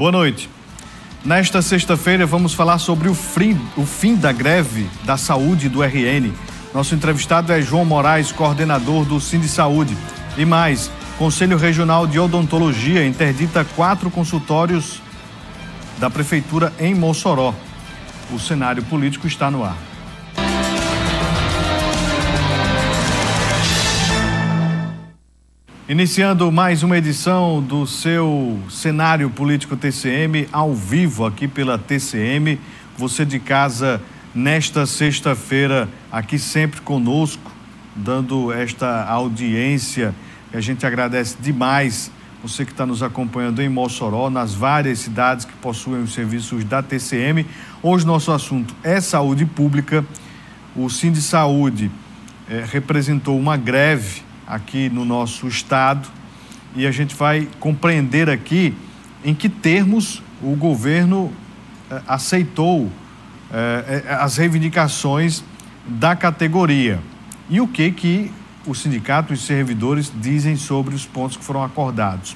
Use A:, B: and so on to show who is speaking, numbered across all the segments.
A: Boa noite. Nesta sexta-feira vamos falar sobre o fim da greve da saúde do RN. Nosso entrevistado é João Moraes, coordenador do Sindisaúde. E mais, Conselho Regional de Odontologia interdita 4 consultórios da Prefeitura em Mossoró. O cenário político está no ar. Iniciando mais uma edição do seu Cenário Político TCM, ao vivo aqui pela TCM. Você de casa, nesta sexta-feira, aqui sempre conosco, dando esta audiência. A gente agradece demais você que está nos acompanhando em Mossoró, nas várias cidades que possuem os serviços da TCM. Hoje nosso assunto é saúde pública. O Sindisaúde representou uma greve aqui no nosso estado e a gente vai compreender aqui em que termos o governo aceitou as reivindicações da categoria e o que o sindicato e os servidores dizem sobre os pontos que foram acordados.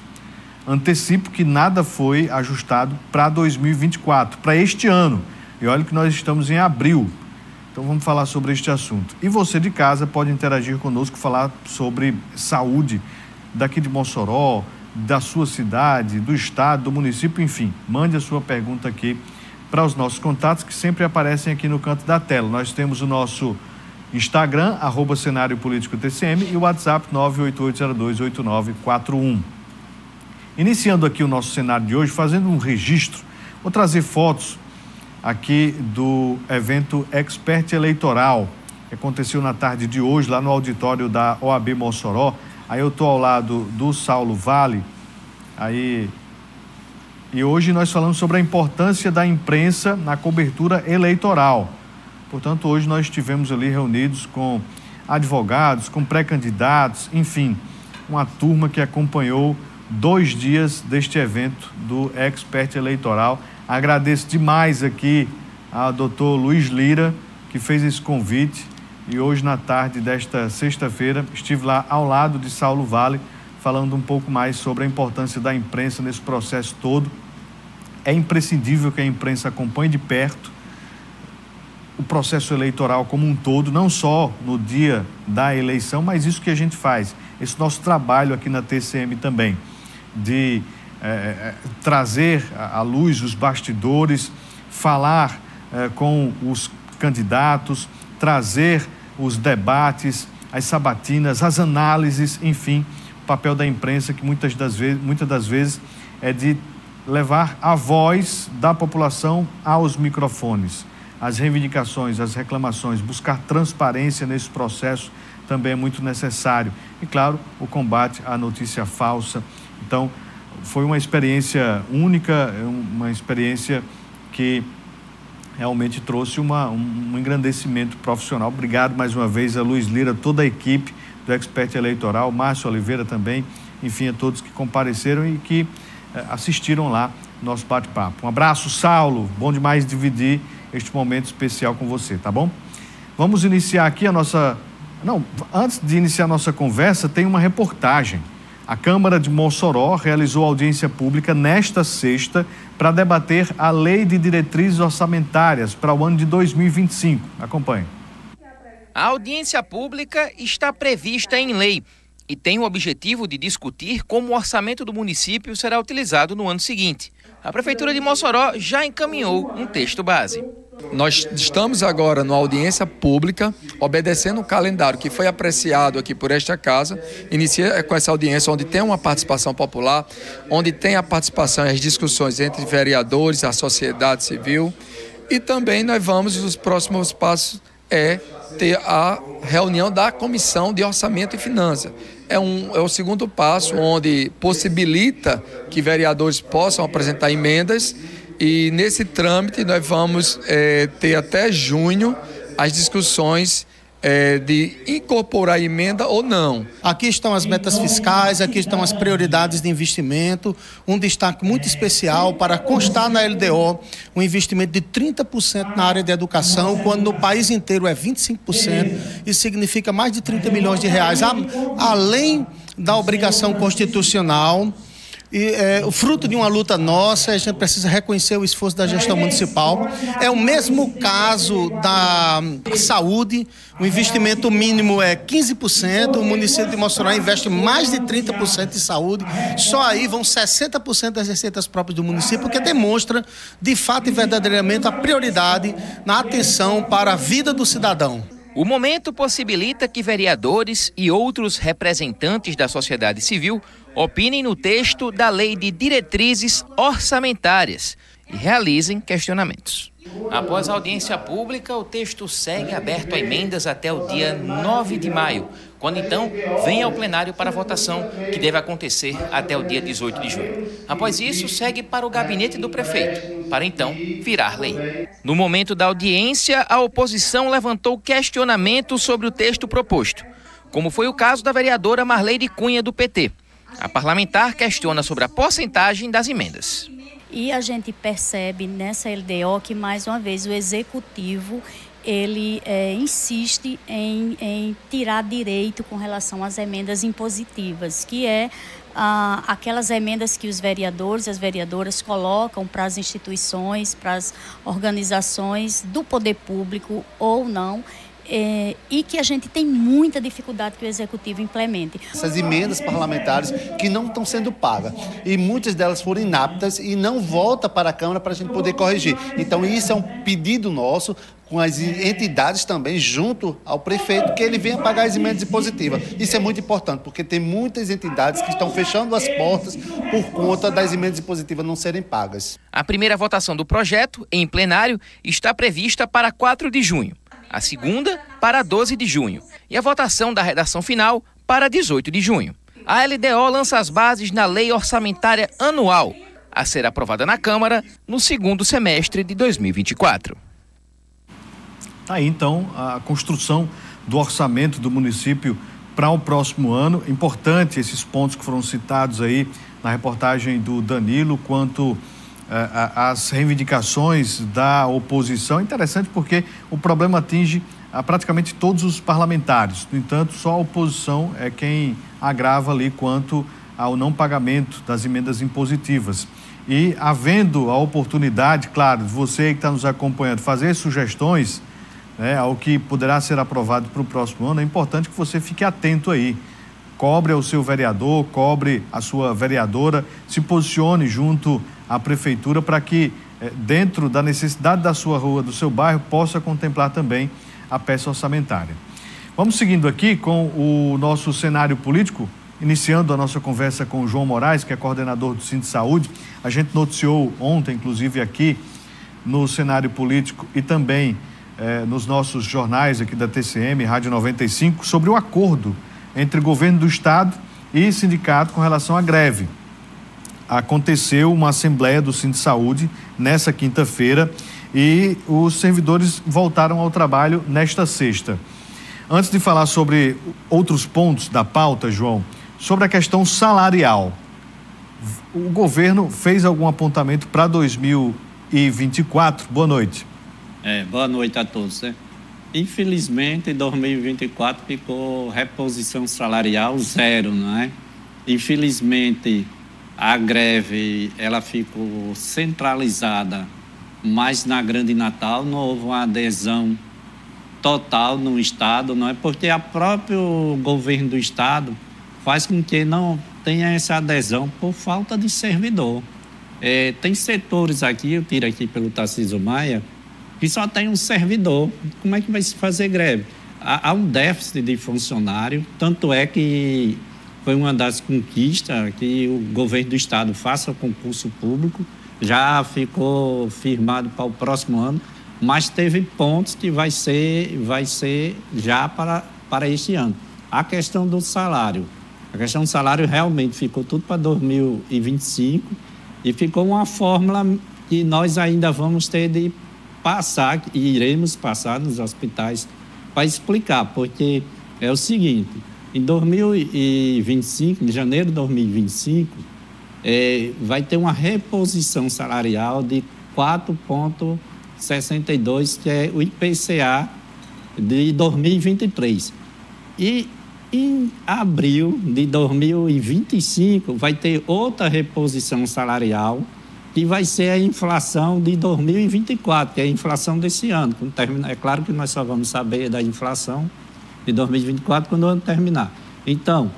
A: Antecipo que nada foi ajustado para 2024, para este ano. E olha que nós estamos em abril. Então vamos falar sobre este assunto. E você de casa pode interagir conosco, falar sobre saúde daqui de Mossoró, da sua cidade, do estado, do município, enfim. Mande a sua pergunta aqui para os nossos contatos que sempre aparecem aqui no canto da tela. Nós temos o nosso Instagram, @Cenário Político TCM, e o WhatsApp 988028941. Iniciando aqui o nosso cenário de hoje, fazendo um registro, vou trazer fotos aqui do evento Expert Eleitoral, que aconteceu na tarde de hoje, lá no auditório da OAB Mossoró. Aí eu estou ao lado do Saulo Vale, e hoje nós falamos sobre a importância da imprensa na cobertura eleitoral. Portanto, hoje nós estivemos ali reunidos com advogados, com pré-candidatos, enfim, uma turma que acompanhou 2 dias deste evento do Expert Eleitoral. Agradeço demais aqui ao doutor Luiz Lira, que fez esse convite, e hoje na tarde desta sexta-feira estive lá ao lado de Saulo Vale, falando um pouco mais sobre a importância da imprensa nesse processo todo. É imprescindível que a imprensa acompanhe de perto o processo eleitoral como um todo, não só no dia da eleição, mas isso que a gente faz, esse nosso trabalho aqui na TCM também, de trazer à luz os bastidores, falar com os candidatos, trazer os debates, as sabatinas, as análises, enfim, o papel da imprensa que muitas das vezes é de levar a voz da população aos microfones. As reivindicações, as reclamações, buscar transparência nesse processo também é muito necessário. E, claro, o combate à notícia falsa. Então, foi uma experiência única, uma experiência que realmente trouxe um engrandecimento profissional. Obrigado mais uma vez a Luiz Lira, toda a equipe do Expert Eleitoral, Márcio Oliveira também, enfim, a todos que compareceram e que assistiram lá nosso bate-papo. Um abraço, Saulo, bom demais dividir este momento especial com você, tá bom? Vamos iniciar aqui antes de iniciar a nossa conversa, tem uma reportagem. A Câmara de Mossoró realizou audiência pública nesta sexta para debater a Lei de Diretrizes Orçamentárias para o ano de 2025. Acompanhe.
B: A audiência pública está prevista em lei e tem o objetivo de discutir como o orçamento do município será utilizado no ano seguinte. A Prefeitura de Mossoró já encaminhou um texto base.
C: Nós estamos agora numa audiência pública, obedecendo o calendário que foi apreciado aqui por esta casa. Inicia com essa audiência onde tem uma participação popular, onde tem a participação e as discussões entre vereadores, a sociedade civil. E também nós vamos, os próximos passos ter a reunião da Comissão de Orçamento e Finanças. É o segundo passo, onde possibilita que vereadores possam apresentar emendas. E nesse trâmite nós vamos ter até junho as discussões de incorporar emenda ou não.
D: Aqui estão as metas fiscais, aqui estão as prioridades de investimento, um destaque muito especial para constar na LDO um investimento de 30% na área de educação, quando no país inteiro é 25%, isso significa mais de 30 milhões de reais, além da obrigação constitucional o fruto de uma luta nossa, a gente precisa reconhecer o esforço da gestão municipal. É o mesmo caso da saúde, o investimento mínimo é 15%, o município de Mossoró investe mais de 30% em saúde, só aí vão 60% das receitas próprias do município, o que demonstra, de fato e verdadeiramente, a prioridade na atenção para a vida do cidadão.
B: O momento possibilita que vereadores e outros representantes da sociedade civil opinem no texto da Lei de Diretrizes Orçamentárias e realizem questionamentos. Após a audiência pública, o texto segue aberto a emendas até o dia 9 de maio, quando então vem ao plenário para votação, que deve acontecer até o dia 18 de junho. Após isso, segue para o gabinete do prefeito, para então virar lei. No momento da audiência, a oposição levantou questionamentos sobre o texto proposto, como foi o caso da vereadora Marleide Cunha, do PT. A parlamentar questiona sobre a porcentagem das emendas.
E: E a gente percebe nessa LDO que, mais uma vez, o executivo ele insiste em tirar direito com relação às emendas impositivas, que é aquelas emendas que os vereadores e as vereadoras colocam para as instituições, para as organizações do poder público ou não, e que a gente tem muita dificuldade que o Executivo implemente.
F: Essas emendas parlamentares que não estão sendo pagas, e muitas delas foram inaptas e não volta para a Câmara para a gente poder corrigir. Então isso é um pedido nosso, com as entidades também, junto ao prefeito, que ele venha pagar as emendas impositivas. Isso é muito importante, porque tem muitas entidades que estão fechando as portas por conta das emendas impositivas não serem pagas.
B: A primeira votação do projeto, em plenário, está prevista para 4 de junho. A segunda, para 12 de junho. E a votação da redação final, para 18 de junho. A LDO lança as bases na Lei Orçamentária Anual, a ser aprovada na Câmara no segundo semestre de 2024.
A: Aí, então, a construção do orçamento do município para o próximo ano. Importante esses pontos que foram citados aí na reportagem do Danilo, quanto às reivindicações da oposição. Interessante porque o problema atinge praticamente todos os parlamentares. No entanto, só a oposição é quem agrava ali quanto ao não pagamento das emendas impositivas. E havendo a oportunidade, claro, de você que está nos acompanhando, fazer sugestões ao que poderá ser aprovado para o próximo ano, é importante que você fique atento aí. Cobre ao seu vereador, cobre a sua vereadora, se posicione junto à prefeitura para que, dentro da necessidade da sua rua, do seu bairro, possa contemplar também a peça orçamentária. Vamos seguindo aqui com o nosso cenário político, iniciando a nossa conversa com o João Moraes, que é coordenador do Sinde Saúde. A gente noticiou ontem, inclusive aqui no cenário político e também nos nossos jornais aqui da TCM, Rádio 95, sobre o acordo entre o governo do estado e sindicato com relação à greve. Aconteceu uma assembleia do Sinde Saúde nessa quinta-feira e os servidores voltaram ao trabalho nesta sexta. Antes de falar sobre outros pontos da pauta, João, sobre a questão salarial, o governo fez algum apontamento para 2024? Boa noite.
G: Boa noite a todos, né? Infelizmente, em 2024 ficou reposição salarial zero, não é? Infelizmente, a greve, ela ficou centralizada mais na Grande Natal, não houve uma adesão total no estado, não é? Porque o próprio governo do estado faz com que não tenha essa adesão por falta de servidor. Tem setores aqui, eu tiro aqui pelo Tarcísio Maia, que só tem um servidor. Como é que vai se fazer greve? Há um déficit de funcionário, tanto é que foi uma das conquistas que o governo do estado faça concurso público, já ficou firmado para o próximo ano, mas teve pontos que vai ser já para este ano. A questão do salário. A questão do salário realmente ficou tudo para 2025 e ficou uma fórmula que nós ainda vamos ter de passar, e iremos passar nos hospitais para explicar, porque é o seguinte, em 2025, em janeiro de 2025, vai ter uma reposição salarial de 4,62, que é o IPCA de 2023. E em abril de 2025 vai ter outra reposição salarial, que vai ser a inflação de 2024, que é a inflação desse ano. É claro que nós só vamos saber da inflação de 2024 quando o ano terminar. Então,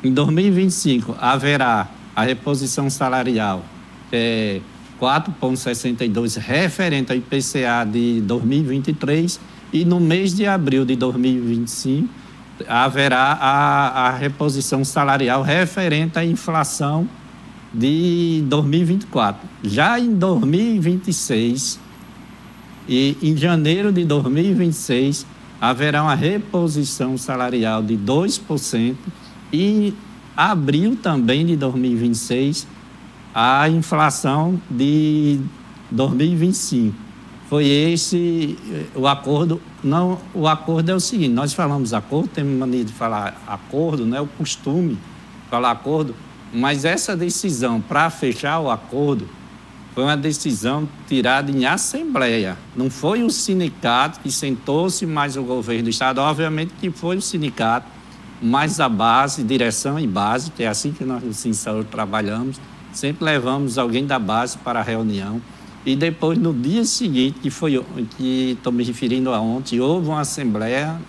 G: em 2025 haverá a reposição salarial, que é 4,62 referente ao IPCA de 2023, e no mês de abril de 2025 haverá a reposição salarial referente à inflação de 2024. Já em 2026 e em janeiro de 2026 haverá uma reposição salarial de 2%, e em abril também de 2026 a inflação de 2025. Foi esse o acordo. Não, o acordo é o seguinte: nós falamos acordo, temos mania de falar acordo, não é o costume falar acordo, mas essa decisão para fechar o acordo foi uma decisão tirada em assembleia. Não foi o sindicato que sentou-se mais o governo do estado, obviamente que foi o sindicato, mais a base, direção e base, que é assim que nós no Sinsaúde trabalhamos, sempre levamos alguém da base para a reunião. E depois, no dia seguinte, que estou me referindo a ontem, houve uma assembleia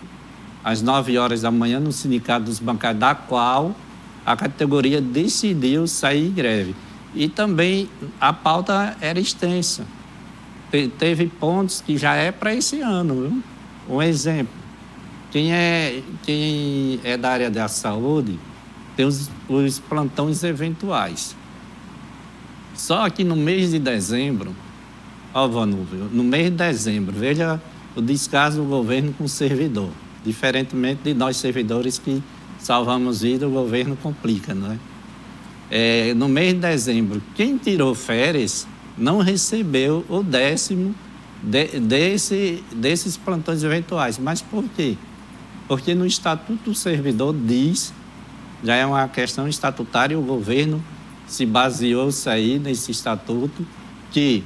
G: às 9 horas da manhã no Sindicato dos Bancários, da qual a categoria decidiu sair em greve. E também a pauta era extensa. Teve pontos que já é para esse ano, viu? Um exemplo, quem é da área da saúde tem os plantões eventuais. Só que no mês de dezembro, no mês de dezembro, veja o descaso do governo com o servidor. Diferentemente de nós servidores que salvamos vida, o governo complica, não é? No mês de dezembro, quem tirou férias não recebeu o 10º desses plantões eventuais. Mas por quê? Porque no Estatuto do Servidor diz, já é uma questão estatutária, o governo se baseou-se aí nesse estatuto, que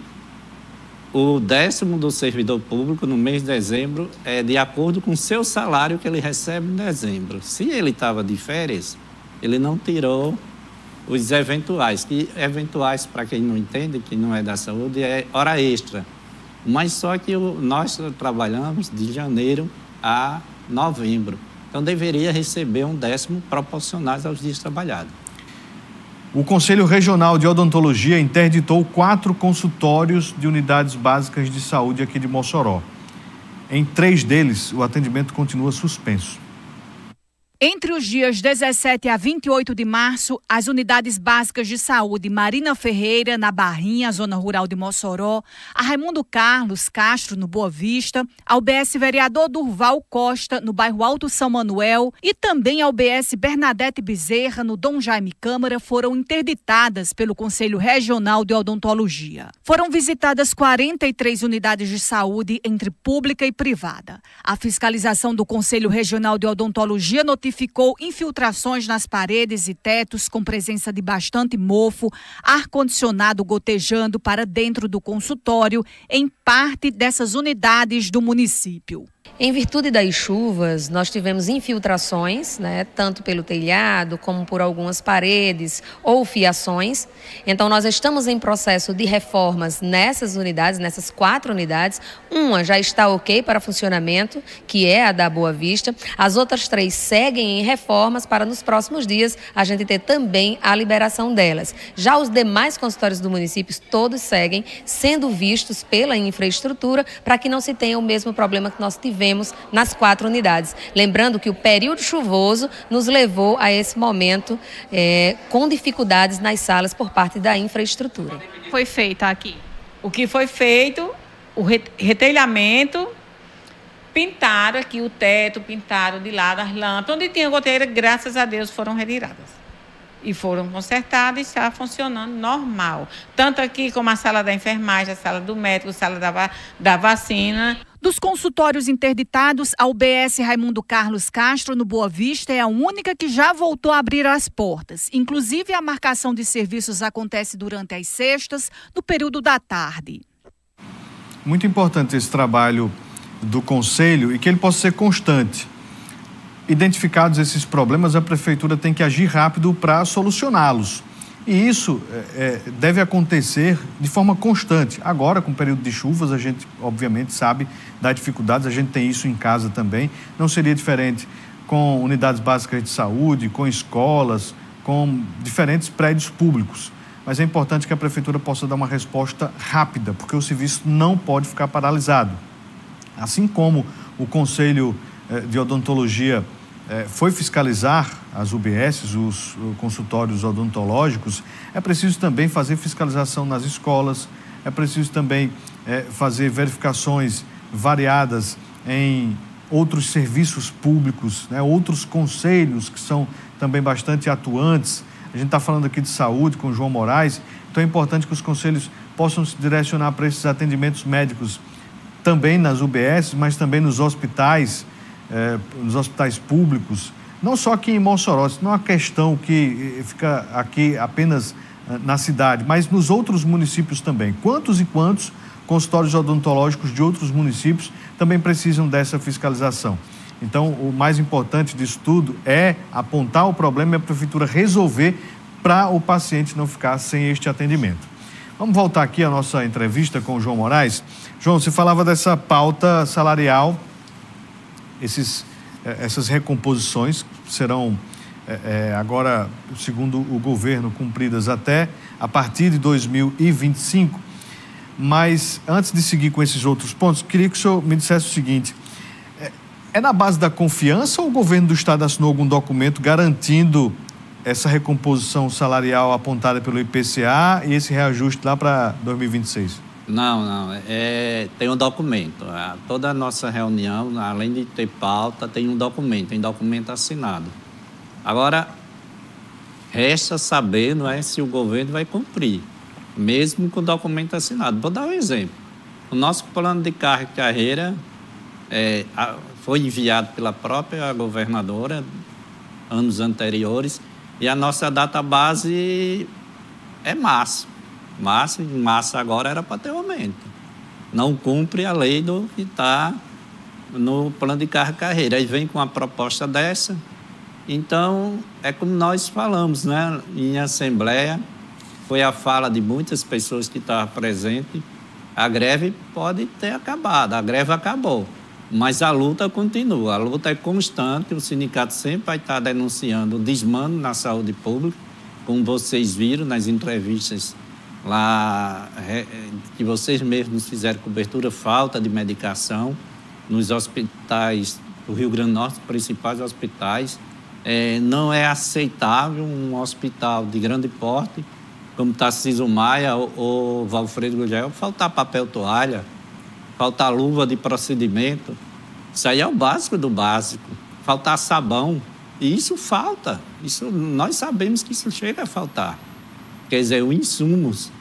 G: o 10º do servidor público no mês de dezembro é de acordo com o seu salário que ele recebe em dezembro. Se ele estava de férias, ele não tirou os eventuais, que eventuais, para quem não entende, que não é da saúde, é hora extra. Mas só que nós trabalhamos de janeiro a novembro. Então deveria receber um 10º proporcional aos dias trabalhados.
A: O Conselho Regional de Odontologia interditou 4 consultórios de unidades básicas de saúde aqui de Mossoró. Em 3 deles, o atendimento continua suspenso.
H: Entre os dias 17 a 28 de março, as unidades básicas de saúde Marina Ferreira, na Barrinha, zona rural de Mossoró, a Raimundo Carlos Castro, no Boa Vista, a UBS Vereador Durval Costa, no bairro Alto São Manuel, e também a UBS Bernadette Bezerra, no Dom Jaime Câmara, foram interditadas pelo Conselho Regional de Odontologia. Foram visitadas 43 unidades de saúde entre pública e privada. A fiscalização do Conselho Regional de Odontologia notificou infiltrações nas paredes e tetos com presença de bastante mofo, ar-condicionado gotejando para dentro do consultório em parte dessas unidades do município.
I: Em virtude das chuvas, nós tivemos infiltrações, tanto pelo telhado como por algumas paredes ou fiações. Então, nós estamos em processo de reformas nessas unidades, nessas 4 unidades. Uma já está ok para funcionamento, que é a da Boa Vista. As outras 3 seguem em reformas para nos próximos dias a gente ter também a liberação delas. Já os demais consultórios do município, todos seguem sendo vistos pela infraestrutura para que não se tenha o mesmo problema que nós tivemos nas 4 unidades. Lembrando que o período chuvoso nos levou a esse momento com dificuldades nas salas por parte da infraestrutura.
H: Foi feita aqui?
J: O que foi feito, o retelhamento, pintaram aqui o teto, pintaram de lado as lâmpadas. Onde tinha goteira, graças a Deus, foram retiradas. E foram consertadas e está funcionando normal. Tanto aqui como a sala da enfermagem, a sala do médico, a sala da vacina.
H: Dos consultórios interditados, a UBS Raimundo Carlos Castro, no Boa Vista, é a única que já voltou a abrir as portas. Inclusive, a marcação de serviços acontece durante as sextas, no período da tarde. Muito importante esse trabalho do Conselho e que ele possa ser constante.
A: identificados esses problemas, a Prefeitura tem que agir rápido para solucioná-los. E isso deve acontecer de forma constante. Agora, com o período de chuvas, a gente, obviamente, sabe das dificuldades, a gente tem isso em casa também. Não seria diferente com unidades básicas de saúde, com escolas, com diferentes prédios públicos. Mas é importante que a Prefeitura possa dar uma resposta rápida, porque o serviço não pode ficar paralisado. Assim como o Conselho de Odontologia foi fiscalizar as UBSs, os consultórios odontológicos, é preciso também fazer fiscalização nas escolas, é preciso também fazer verificações variadas em outros serviços públicos, né? Outros conselhos que são também bastante atuantes. A gente está falando aqui de saúde com o João Moraes, então é importante que os conselhos possam se direcionar para esses atendimentos médicos também nas UBSs, mas também nos hospitais públicos, não só aqui em Mossoró, isso não é uma questão que fica aqui apenas na cidade, mas nos outros municípios também. Quantos e quantos consultórios odontológicos de outros municípios também precisam dessa fiscalização? Então, o mais importante disso tudo é apontar o problema e a Prefeitura resolver para o paciente não ficar sem este atendimento. Vamos voltar aqui à nossa entrevista com o João Moraes. João, você falava dessa pauta salarial, essas recomposições serão agora, segundo o governo, cumpridas até a partir de 2025. Mas antes de seguir com esses outros pontos, queria que o senhor me dissesse o seguinte: é na base da confiança ou o governo do estado assinou algum documento garantindo essa recomposição salarial apontada pelo IPCA e esse reajuste lá para 2026?
G: Não. Tem um documento. Toda a nossa reunião, além de ter pauta, tem um documento assinado. Agora, resta saber, não é, se o governo vai cumprir, mesmo com o documento assinado. Vou dar um exemplo. O nosso plano de carreira foi enviado pela própria governadora anos anteriores e a nossa database é março. Em março agora era para ter aumento. Não cumpre a lei do que está no plano de carreira. Aí vem com uma proposta dessa. Então, é como nós falamos, né? Em assembleia, foi a fala de muitas pessoas que estavam presentes. A greve pode ter acabado, a greve acabou. Mas a luta continua, a luta é constante. O sindicato sempre vai estar denunciando o desmando na saúde pública, como vocês viram nas entrevistas lá, que vocês mesmos fizeram cobertura, falta de medicação nos hospitais do Rio Grande do Norte, principais hospitais. Não é aceitável um hospital de grande porte, como Tarcísio Maia ou Valfredo Gugel, faltar papel toalha, faltar luva de procedimento. Isso aí é o básico do básico. Faltar sabão. E isso falta. Nós sabemos que isso chega a faltar. Quer dizer, os insumos.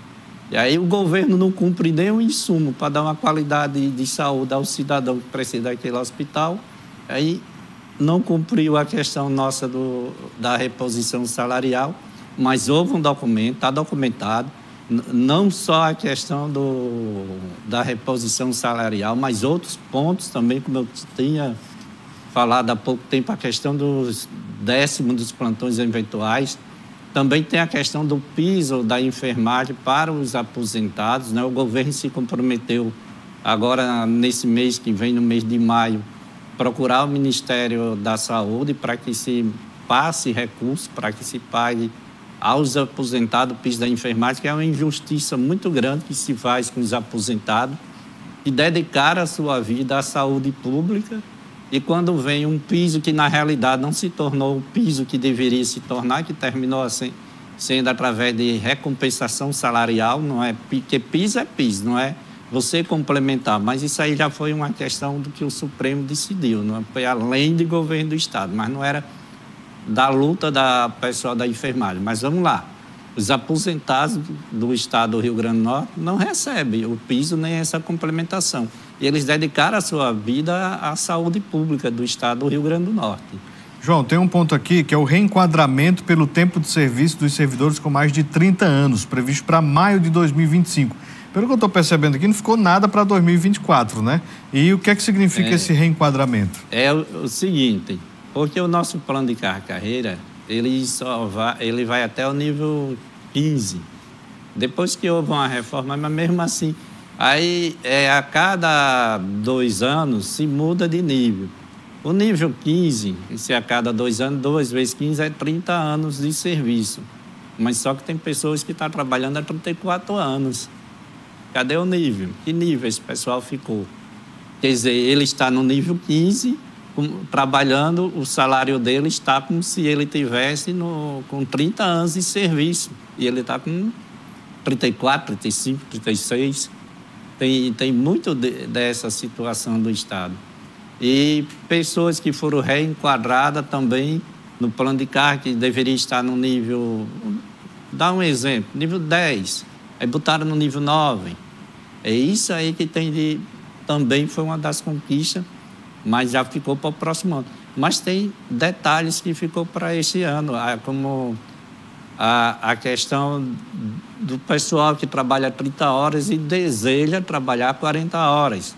G: E aí o governo não cumpre nem o insumo para dar uma qualidade de saúde ao cidadão que precisa daquele hospital. Aí não cumpriu a questão nossa da reposição salarial, mas houve um documento, está documentado, não só a questão da reposição salarial, mas outros pontos também, como eu tinha falado há pouco tempo, a questão dos décimos dos plantões eventuais. Também tem a questão do piso da enfermagem para os aposentados, né? O governo se comprometeu agora, nesse mês que vem, no mês de maio, procurar o Ministério da Saúde para que se passe recurso, para que se pague aos aposentados o piso da enfermagem, que é uma injustiça muito grande que se faz com os aposentados, e dedicar a sua vida à saúde pública. E quando vem um piso que, na realidade, não se tornou o piso que deveria se tornar, que terminou sendo através de recompensação salarial, não é? Porque piso é piso, não é você complementar. Mas isso aí já foi uma questão do que o Supremo decidiu, não é? Foi além do governo do Estado, mas não era da luta da pessoal da enfermagem. Mas vamos lá. Os aposentados do Estado do Rio Grande do Norte não recebem o piso nem essa complementação. E eles dedicaram a sua vida à saúde pública do Estado do Rio Grande do Norte.
A: João, tem um ponto aqui que é o reenquadramento pelo tempo de serviço dos servidores com mais de 30 anos, previsto para maio de 2025. Pelo que eu estou percebendo aqui, não ficou nada para 2024, né? E o que é que significa esse reenquadramento?
G: É o seguinte, Porque o nosso plano de carreira, ele vai até o nível 15. Depois que houve uma reforma, mas mesmo assim, aí a cada 2 anos se muda de nível. O nível 15, se a cada 2 anos, 2 vezes 15 é 30 anos de serviço. Mas só que tem pessoas que estão trabalhando há 34 anos. Cadê o nível? Que nível esse pessoal ficou? Quer dizer, ele está no nível 15, trabalhando, o salário dele está como se ele tivesse com 30 anos de serviço. E ele está com 34, 35, 36. Tem muito dessa situação do Estado. E pessoas que foram reenquadradas também no plano de carga, que deveria estar no nível... Dá um exemplo, nível 10. Aí botaram no nível 9. É isso aí que também foi uma das conquistas, mas já ficou para o próximo ano. Mas tem detalhes que ficou para esse ano, como a questão do pessoal que trabalha 30 horas e deseja trabalhar 40 horas.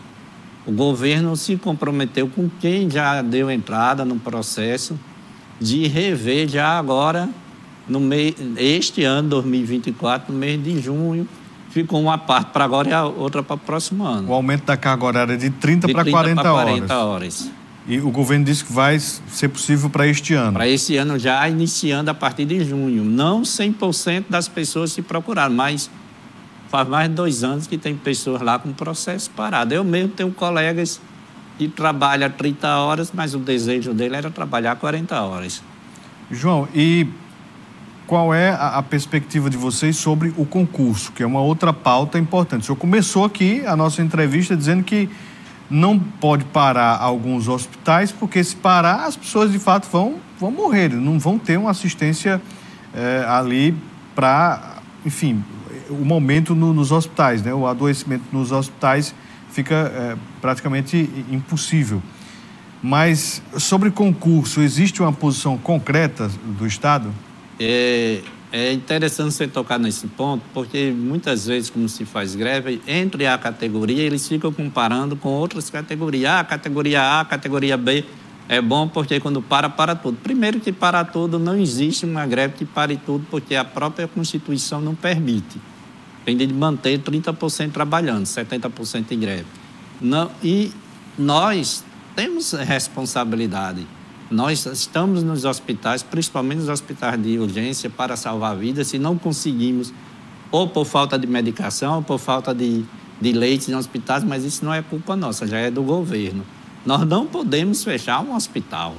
G: O governo se comprometeu com quem já deu entrada no processo de rever já agora, este ano, 2024, no mês de junho, ficou uma parte para agora e a outra para o próximo ano.
A: O aumento da carga horária é de 30 para 40 horas. E o governo disse que vai ser possível para este ano.
G: Para esse ano já iniciando a partir de junho. Não 100% das pessoas se procuraram, mas faz mais de 2 anos que tem pessoas lá com processo parado. Eu mesmo tenho colegas que trabalham 30 horas, mas o desejo dele era trabalhar 40 horas.
A: João, e qual é a perspectiva de vocês sobre o concurso, que é uma outra pauta importante? O senhor começou aqui a nossa entrevista dizendo que não pode parar alguns hospitais, porque se parar, as pessoas de fato vão morrer, não vão ter uma assistência ali para, enfim, o momento nos hospitais, né? O adoecimento nos hospitais fica praticamente impossível. Mas sobre concurso, existe uma posição concreta do Estado?
G: É interessante você tocar nesse ponto, porque muitas vezes, como se faz greve, entre a categoria, eles ficam comparando com outras categorias. A categoria A, a categoria B é bom porque quando para tudo. Primeiro que para tudo, não existe uma greve que pare tudo, porque a própria Constituição não permite. Tem de manter 30% trabalhando, 70% em greve. Não, e nós temos responsabilidade. Nós estamos nos hospitais, principalmente nos hospitais de urgência, para salvar vidas. Se não conseguimos, ou por falta de medicação, ou por falta de leitos em hospitais, mas isso não é culpa nossa, já é do governo. Nós não podemos fechar um hospital.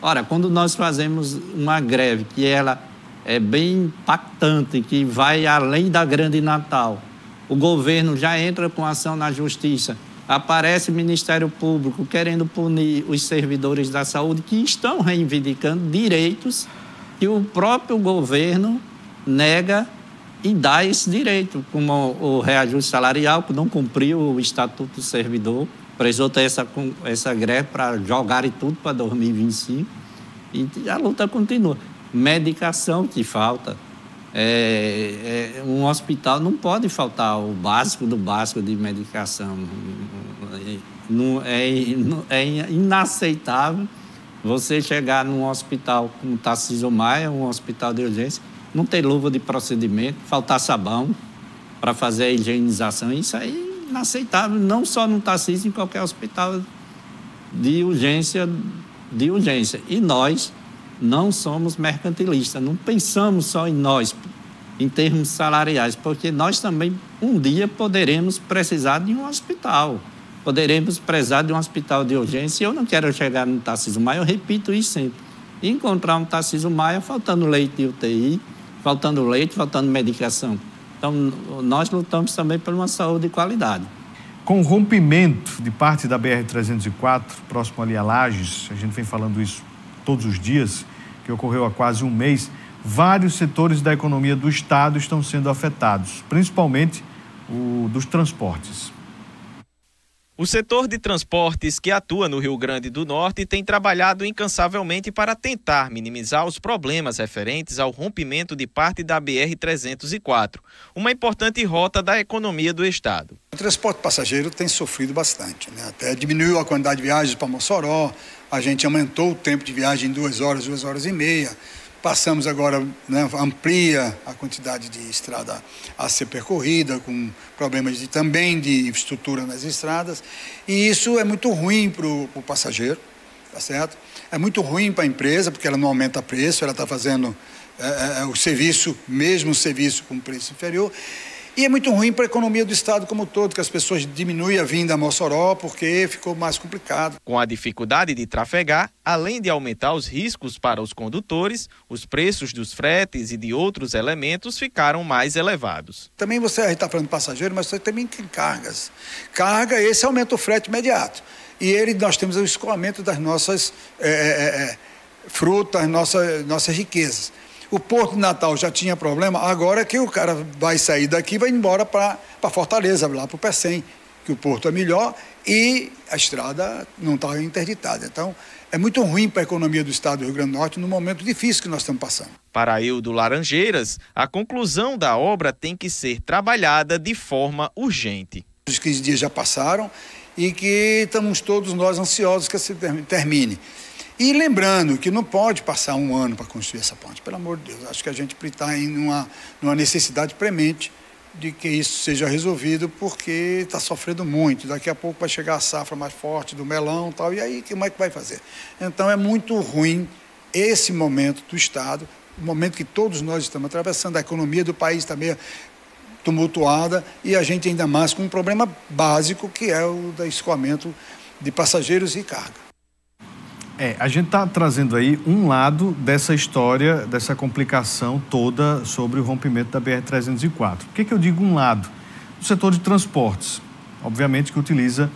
G: Ora, quando nós fazemos uma greve que ela é bem impactante, que vai além da Grande Natal, o governo já entra com ação na justiça. Aparece o Ministério Público querendo punir os servidores da saúde que estão reivindicando direitos que o próprio governo nega e dá esse direito, como o reajuste salarial, que não cumpriu o Estatuto do Servidor, precisou ter essa greve para jogarem tudo para 2025 e a luta continua. Medicação que falta. Um hospital não pode faltar o básico do básico de medicação. É inaceitável você chegar num hospital como Tarcísio Maia, um hospital de urgência, não ter luva de procedimento, faltar sabão para fazer a higienização. Isso aí é inaceitável, não só no Tarcísio, em qualquer hospital de urgência. E nós não somos mercantilistas, não pensamos só em nós, em termos salariais, porque nós também, um dia, poderemos precisar de um hospital. Poderemos precisar de um hospital de urgência. Eu não quero chegar no Tarcísio Maia, eu repito isso sempre. Encontrar um Tarcísio Maia faltando leite de UTI, faltando leite, faltando medicação. Então, nós lutamos também por uma saúde de qualidade.
A: Com o rompimento de parte da BR-304, próximo ali a Lages, a gente vem falando isso todos os dias, que ocorreu há quase um mês, vários setores da economia do Estado estão sendo afetados, principalmente o dos transportes.
K: O setor de transportes que atua no Rio Grande do Norte tem trabalhado incansavelmente para tentar minimizar os problemas referentes ao rompimento de parte da BR-304, uma importante rota da economia do estado.
L: O transporte passageiro tem sofrido bastante, né? Até diminuiu a quantidade de viagens para Mossoró, a gente aumentou o tempo de viagem em 2 horas, 2 horas e meia. Passamos agora, né, amplia a quantidade de estrada a ser percorrida, com problemas também de infraestrutura nas estradas. E isso é muito ruim para o passageiro, tá certo? É muito ruim para a empresa, porque ela não aumenta preço, ela está fazendo o serviço, mesmo o serviço com preço inferior. E é muito ruim para a economia do estado como um todo, que as pessoas diminuem a vinda a Mossoró porque ficou mais complicado.
K: Com a dificuldade de trafegar, além de aumentar os riscos para os condutores, os preços dos fretes e de outros elementos ficaram mais elevados.
L: Também você está falando de passageiro, mas você também tem cargas. Carga, esse aumenta o frete imediato. E nós temos o escoamento das nossas frutas, nossas riquezas. O Porto de Natal já tinha problema, agora que o cara vai sair daqui e vai embora para Fortaleza, lá para o Pecém, que o porto é melhor e a estrada não está interditada. Então, é muito ruim para a economia do estado do Rio Grande do Norte no momento difícil que nós estamos passando.
K: Para Eudo Laranjeiras, a conclusão da obra tem que ser trabalhada de forma urgente.
L: Os 15 dias já passaram e que estamos todos nós ansiosos que se termine. E lembrando que não pode passar 1 ano para construir essa ponte, pelo amor de Deus. Acho que a gente está em numa necessidade premente de que isso seja resolvido, porque está sofrendo muito. Daqui a pouco vai chegar a safra mais forte do melão e tal, e aí como é que vai fazer? Então é muito ruim esse momento do estado, o momento que todos nós estamos atravessando, a economia do país está meio tumultuada e a gente ainda mais com um problema básico que é o do escoamento de passageiros e carga.
A: A gente está trazendo aí um lado dessa história, dessa complicação toda sobre o rompimento da BR-304. Por que eu digo um lado? O setor de transportes, obviamente que utiliza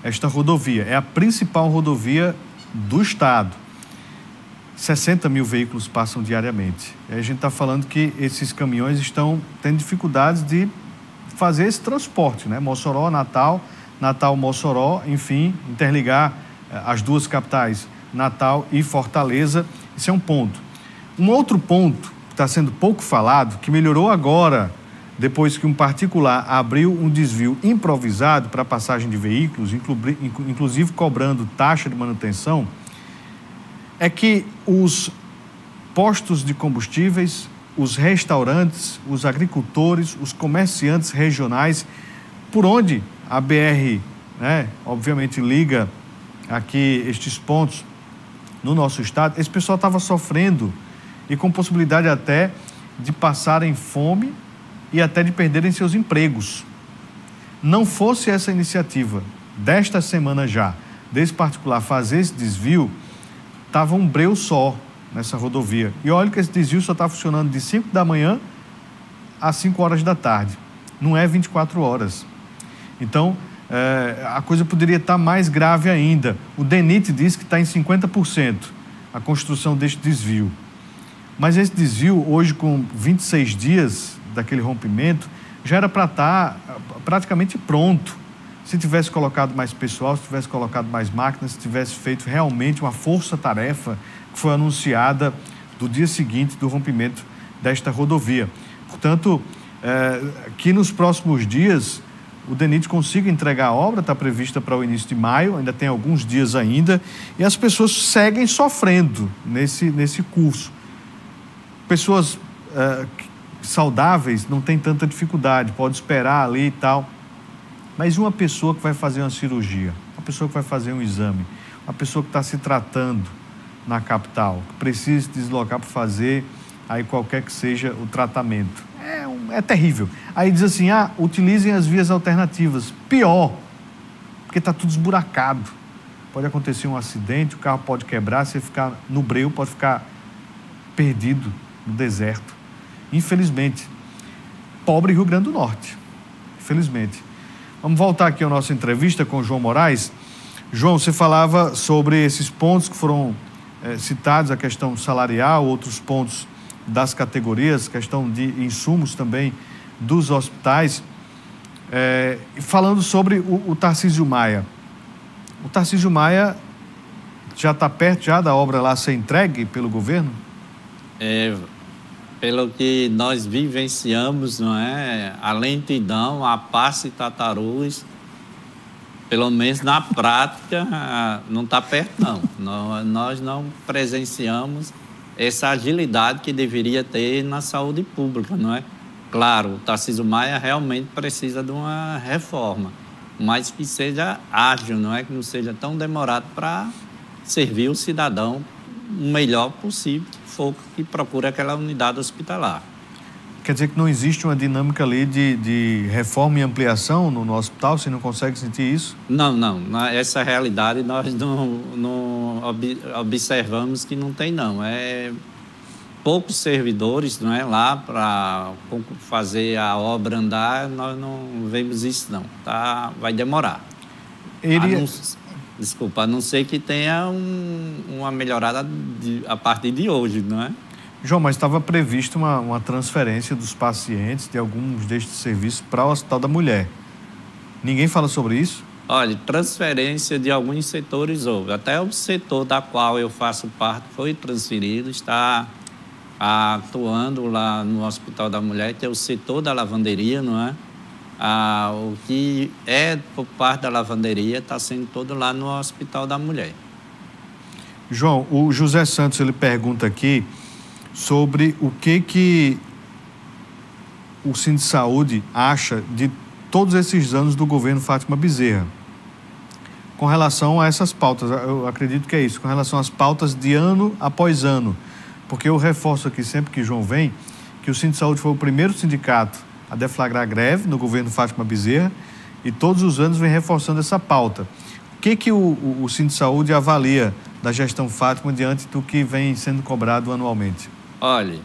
A: esta rodovia. É a principal rodovia do estado. 60 mil veículos passam diariamente. E a gente está falando que esses caminhões estão tendo dificuldades de fazer esse transporte, né? Mossoró, Natal, Natal, Mossoró, enfim, interligar as duas capitais, Natal e Fortaleza. Esse é um ponto. Um outro ponto que está sendo pouco falado, que melhorou agora, depois que um particular abriu um desvio improvisado para passagem de veículos, inclusive cobrando taxa de manutenção, é que os postos de combustíveis, os restaurantes, os agricultores, os comerciantes regionais, por onde a BR, né, obviamente liga aqui estes pontos no nosso estado, esse pessoal estava sofrendo e com possibilidade até de passarem fome e até de perderem seus empregos. Não fosse essa iniciativa desta semana já, desse particular fazer esse desvio, estava um breu só nessa rodovia. E olha que esse desvio só está funcionando de 5 da manhã às 5 horas da tarde. Não é 24 horas. Então, a coisa poderia estar mais grave ainda. O DENIT diz que está em 50% a construção deste desvio. Mas esse desvio, hoje com 26 dias daquele rompimento, já era para estar praticamente pronto. Se tivesse colocado mais pessoal, se tivesse colocado mais máquinas, se tivesse feito realmente uma força-tarefa que foi anunciada do dia seguinte do rompimento desta rodovia. Portanto, que nos próximos dias o DENIT consiga entregar a obra, está prevista para o início de maio, ainda tem alguns dias ainda, e as pessoas seguem sofrendo nesse curso. Pessoas saudáveis não têm tanta dificuldade, pode esperar ali e tal, mas uma pessoa que vai fazer uma cirurgia, uma pessoa que vai fazer um exame, uma pessoa que está se tratando na capital, que precisa se deslocar para fazer aí qualquer que seja o tratamento, é terrível. Aí diz assim, utilizem as vias alternativas. Pior, porque está tudo esburacado. Pode acontecer um acidente, o carro pode quebrar, você ficar no breu, pode ficar perdido no deserto. Infelizmente. Pobre Rio Grande do Norte. Infelizmente. Vamos voltar aqui à nossa entrevista com o João Moraes. João, você falava sobre esses pontos que foram citados, a questão salarial, outros pontos das categorias, questão de insumos também dos hospitais. Falando sobre o Tarcísio Maia. O Tarcísio Maia já está perto já da obra lá ser entregue pelo governo?
G: Pelo que nós vivenciamos, não é? A lentidão, a passe tartarus, pelo menos na prática, não está perto, não. Nós não presenciamos essa agilidade que deveria ter na saúde pública, não é? Claro, o Tarcísio Maia realmente precisa de uma reforma, mas que seja ágil, não é? Que não seja tão demorado para servir o cidadão o melhor possível, que procura aquela unidade hospitalar.
A: Quer dizer que não existe uma dinâmica ali de reforma e ampliação no hospital? Você não consegue sentir isso?
G: Não. Essa realidade nós não observamos que não tem, não. Poucos servidores, não é, lá para fazer a obra andar, nós não vemos isso, não. Vai demorar. A não ser que tenha uma melhorada a partir de hoje, não é?
A: João, mas estava previsto uma transferência dos pacientes de alguns destes serviços para o Hospital da Mulher. Ninguém fala sobre isso?
G: Olha, transferência de alguns setores houve. Até o setor da qual eu faço parte foi transferido, está atuando lá no Hospital da Mulher, que é o setor da lavanderia, não é? O que é por parte da lavanderia está sendo todo lá no Hospital da Mulher.
A: João, o José Santos, ele pergunta aqui sobre o que o Sindsaúde acha de todos esses anos do governo Fátima Bezerra com relação a essas pautas. Eu acredito que é isso, com relação às pautas de ano após ano, porque eu reforço aqui sempre que João vem, que o Sindsaúde foi o primeiro sindicato a deflagrar greve no governo Fátima Bezerra e todos os anos vem reforçando essa pauta. O que o Sindsaúde avalia da gestão Fátima diante do que vem sendo cobrado anualmente?
G: Olha,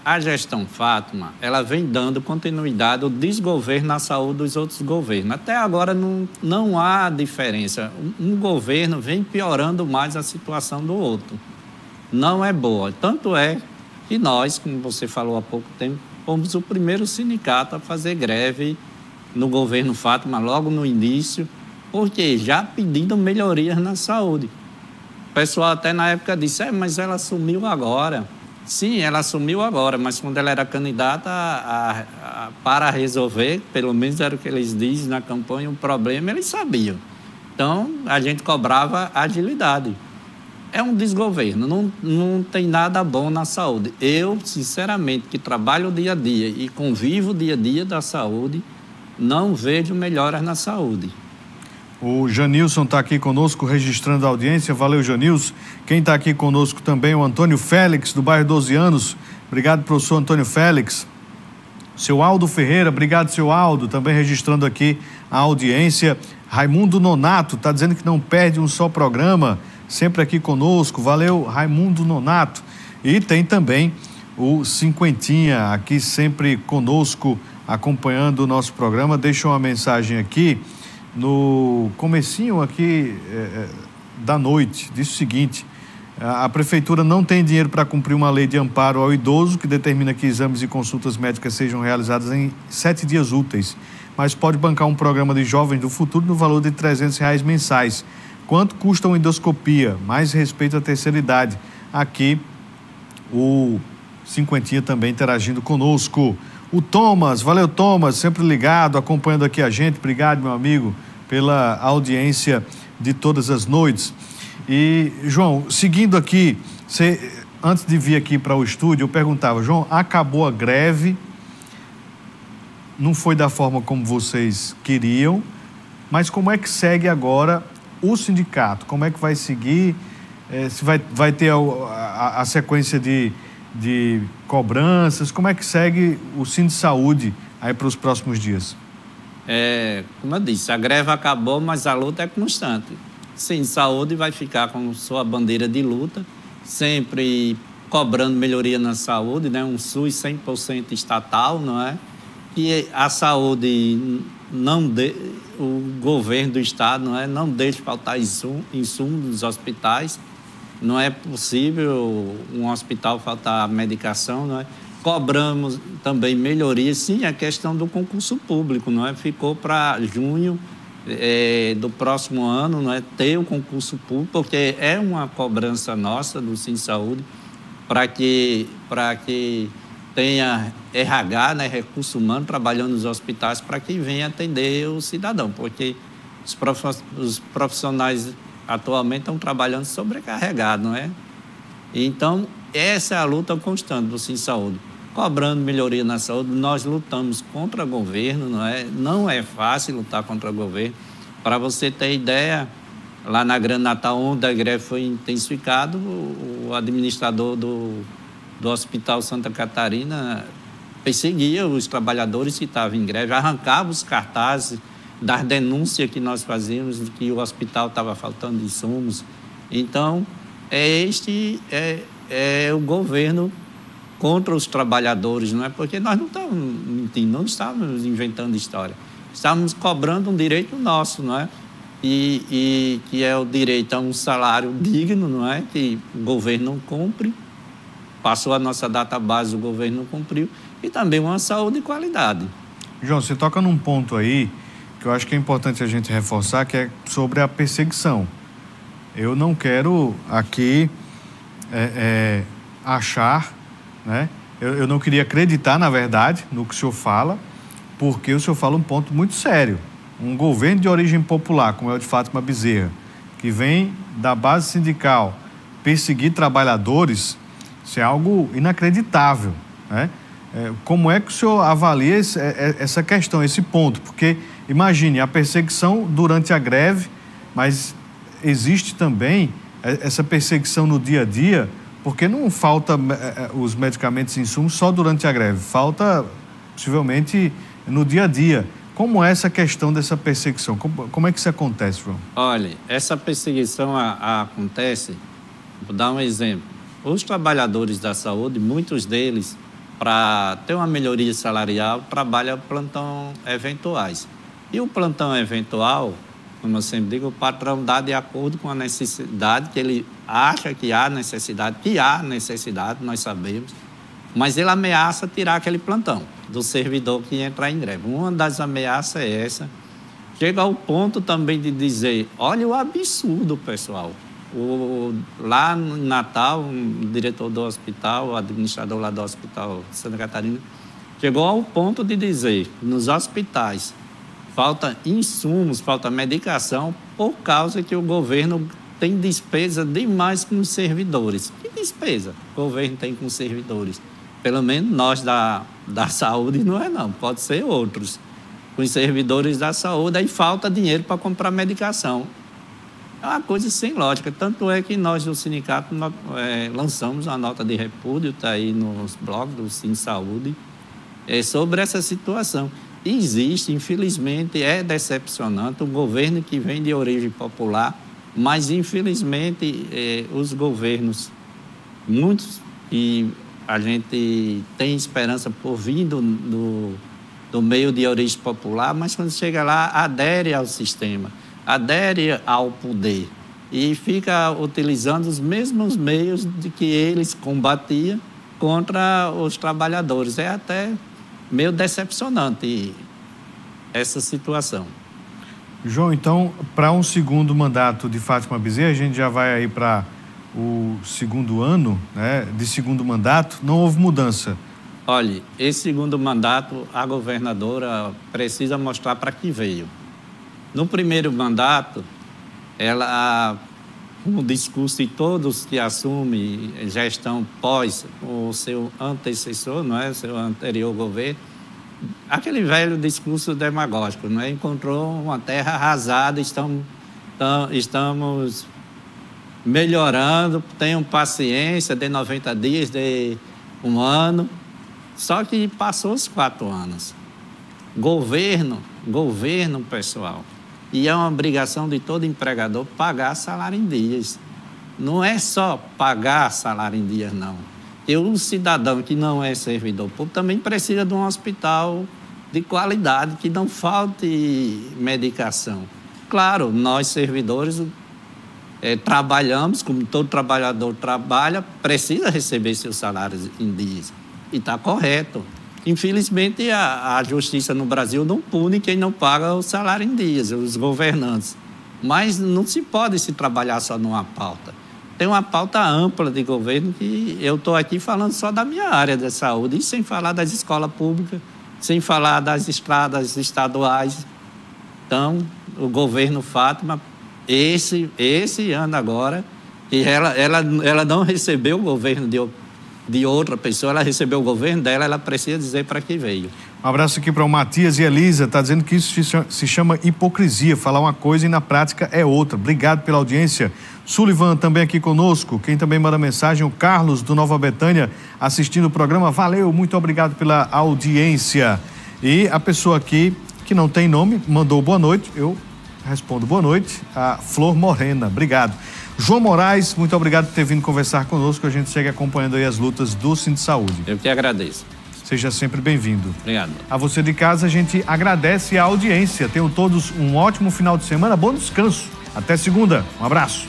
G: a gestão Fátima, ela vem dando continuidade ao desgoverno na saúde dos outros governos. Até agora não há diferença. Um governo vem piorando mais a situação do outro. Não é boa. Tanto é que nós, como você falou há pouco tempo, fomos o primeiro sindicato a fazer greve no governo Fátima, logo no início, porque já pedindo melhorias na saúde. O pessoal até na época disse, mas ela assumiu agora. Sim, ela assumiu agora, mas quando ela era candidata para resolver, pelo menos era o que eles dizem na campanha, o problema, eles sabiam. Então, a gente cobrava agilidade. É um desgoverno, não tem nada bom na saúde. Eu, sinceramente, que trabalho o dia a dia e convivo o dia a dia da saúde, não vejo melhoras na saúde.
A: O Janilson está aqui conosco, registrando a audiência. Valeu, Janilson. Quem está aqui conosco também é o Antônio Félix, do bairro 12 Anos. Obrigado, professor Antônio Félix. Seu Aldo Ferreira, obrigado, seu Aldo, também registrando aqui a audiência. Raimundo Nonato está dizendo que não perde um só programa, sempre aqui conosco. Valeu, Raimundo Nonato. E tem também o Cinquentinha, aqui sempre conosco, acompanhando o nosso programa. Deixa uma mensagem aqui. No comecinho aqui da noite, diz o seguinte: a prefeitura não tem dinheiro para cumprir uma lei de amparo ao idoso que determina que exames e consultas médicas sejam realizadas em 7 dias úteis, mas pode bancar um programa de jovens do futuro no valor de R$300 mensais. Quanto custa uma endoscopia? Mais respeito à terceira idade. Aqui o Cinquentinha também interagindo conosco. O Thomas, valeu Thomas, sempre ligado, acompanhando aqui a gente. Obrigado, meu amigo, pela audiência de todas as noites. E, João, seguindo aqui, antes de vir aqui para o estúdio, eu perguntava, João, acabou a greve, não foi da forma como vocês queriam, mas como é que segue agora o sindicato? Como é que vai seguir? Se vai ter a sequência de cobranças, como é que segue o Sindsaúde aí para os próximos dias?
G: Como eu disse, a greve acabou, mas a luta é constante. Sindsaúde vai ficar com sua bandeira de luta, sempre cobrando melhoria na saúde, né? Um SUS 100% estatal, não é? E a saúde, o governo do estado, não deixa faltar insumos nos hospitais. Não é possível um hospital faltar medicação, não é? Cobramos também melhorias, sim, a questão do concurso público, não é? Ficou para junho do próximo ano, não é? Ter o concurso público, porque é uma cobrança nossa do SimSaúde para que tenha RH, né, recurso humano, trabalhando nos hospitais para que venha atender o cidadão, porque os profissionais atualmente estão trabalhando sobrecarregados, não é? Então, essa é a luta constante do SimSaúde. Cobrando melhoria na saúde, nós lutamos contra o governo, não é? Não é fácil lutar contra o governo. Para você ter ideia, lá na Grande Natal, onde a greve foi intensificada, o administrador do Hospital Santa Catarina perseguia os trabalhadores que estavam em greve, arrancava os cartazes das denúncias que nós fazíamos, de que o hospital estava faltando insumos. Então, este é o governo contra os trabalhadores, não é? Porque nós não estávamos mentindo, não estávamos inventando história. Estávamos cobrando um direito nosso, não é? E que é o direito a um salário digno, não é? Que o governo não cumpre. Passou a nossa data base, o governo não cumpriu. E também uma saúde de qualidade.
A: João, você toca num ponto aí que eu acho que é importante a gente reforçar, que é sobre a perseguição. Eu não quero aqui achar, né? Eu não queria acreditar, na verdade, no que o senhor fala, porque o senhor fala um ponto muito sério. Um governo de origem popular, como é o de Fátima Bezerra, que vem da base sindical perseguir trabalhadores, isso é algo inacreditável, né? Como é que o senhor avalia essa questão, esse ponto? Porque, imagine, a perseguição durante a greve, mas existe também essa perseguição no dia a dia, porque não falta os medicamentos e insumos só durante a greve, falta possivelmente no dia a dia. Como é essa questão dessa perseguição? Como é que isso acontece, João?
G: Olha, essa perseguição acontece, vou dar um exemplo. Os trabalhadores da saúde, muitos deles, para ter uma melhoria salarial, trabalham plantão eventuais. E o plantão eventual, como eu sempre digo, o patrão dá de acordo com a necessidade, que ele acha que há necessidade, nós sabemos, mas ele ameaça tirar aquele plantão do servidor que entrar em greve. Uma das ameaças é essa. Chega ao ponto também de dizer, olha o absurdo, pessoal. Lá no Natal, o diretor do hospital, o administrador lá do Hospital Santa Catarina, chegou ao ponto de dizer, nos hospitais, falta insumos, falta medicação, por causa que o governo tem despesa demais com os servidores. Que despesa o governo tem com os servidores? Pelo menos nós da saúde não é não, pode ser outros. Com os servidores da saúde, aí falta dinheiro para comprar medicação. É uma coisa sem lógica. Tanto é que nós do sindicato lançamos uma nota de repúdio, está aí nos blogs do SimSaúde, sobre essa situação. Existe, infelizmente, é decepcionante, um governo que vem de origem popular, mas, infelizmente, os governos, muitos, e a gente tem esperança por vir do meio de origem popular, mas quando chega lá, adere ao sistema, adere ao poder e fica utilizando os mesmos meios de que eles combatiam contra os trabalhadores. É até meio decepcionante essa situação.
A: João, então, para um segundo mandato de Fátima Bezerra, a gente já vai aí para o segundo ano, né, de segundo mandato, não houve mudança.
G: Olha, esse segundo mandato, a governadora precisa mostrar para que veio. No primeiro mandato, ela, o discurso de todos que assumem gestão pós o seu antecessor, não é, o seu anterior governo, aquele velho discurso demagógico, não é? Encontrou uma terra arrasada, estamos melhorando, tenham paciência, de 90 dias, de um ano. Só que passou os 4 anos. Governo, pessoal, e é uma obrigação de todo empregador pagar salário em dias. Não é só pagar salário em dias, não. E um cidadão que não é servidor público também precisa de um hospital de qualidade, que não falte medicação. Claro, nós servidores trabalhamos, como todo trabalhador trabalha, precisa receber seus salários em dias. E está correto. Infelizmente, a justiça no Brasil não pune quem não paga o salário em dias, os governantes. Mas não se pode se trabalhar só numa pauta. Tem uma pauta ampla de governo que eu estou aqui falando só da minha área da saúde, e sem falar das escolas públicas, sem falar das estradas estaduais. Então, o governo Fátima, esse ano agora, e ela não recebeu o governo de outra pessoa, ela recebeu o governo dela, ela precisa dizer para que veio.
A: Um abraço aqui para o Matias e Elisa, está dizendo que isso se chama hipocrisia, falar uma coisa e na prática é outra. Obrigado pela audiência. Sullivan também aqui conosco, quem também manda mensagem, o Carlos do Nova Betânia, assistindo o programa, valeu, muito obrigado pela audiência. E a pessoa aqui, que não tem nome, mandou boa noite, eu respondo boa noite, a Flor Morena, obrigado. João Moraes, muito obrigado por ter vindo conversar conosco, a gente segue acompanhando aí as lutas do Sindsaúde.
G: Eu que agradeço.
A: Seja sempre bem-vindo.
G: Obrigado.
A: A você de casa, a gente agradece a audiência. Tenham todos um ótimo final de semana, bom descanso. Até segunda. Um abraço.